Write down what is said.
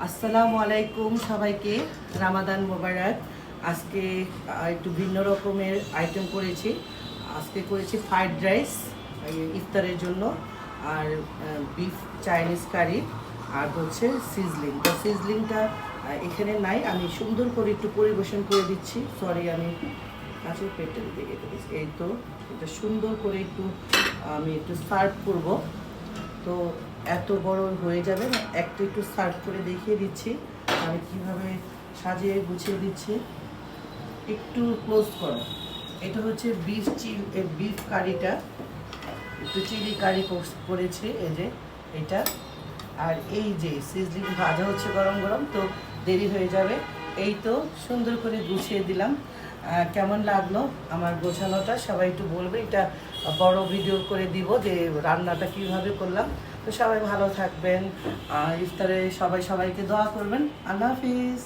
আসসালামু আলাইকুম সবাইকে, রামাদান মোবারক। আজকে একটু ভিন্ন রকমের আইটেম করেছি। আজকে করেছি ফ্রাইড রাইস ইফতারের জন্য, আর বিফ চাইনিজ কারি, আর হচ্ছে সিজলিং। তো সিজলিংটা এখানে নাই, আমি সুন্দর করে একটু পরিবেশন করে দিচ্ছি। সরি, আমি কাঁচের পেটটা দিতে গেতে দিচ্ছি। এই তো এটা সুন্দর করে আমি একটু সার্ভ করব। তো এত বড় হয়ে যাবে না, একটু সার্ভ করে দেখিয়ে দিচ্ছি আমি কিভাবে সাজিয়ে গুছিয়ে দিচ্ছি। একটু ক্লোজ করো। এটা হচ্ছে বিফ কারিটা, একটু চিলি কারি করেছি, এই যে এটা। আর এই যে সিজলিং ভাজা হচ্ছে গরম গরম, তো দেরি হয়ে যাবে। এই তো সুন্দর করে গুছিয়ে দিলাম। কেমন লাগলো আমার গোছানোটা সবাই একটু বলবে। এটা বড় ভিডিও করে দিব যে রান্নাটা কিভাবে করলাম। তো সবাই ভালো থাকবেন, ইফতারে সবাইকে দোয়া করবেন। আল্লাহ হাফিজ।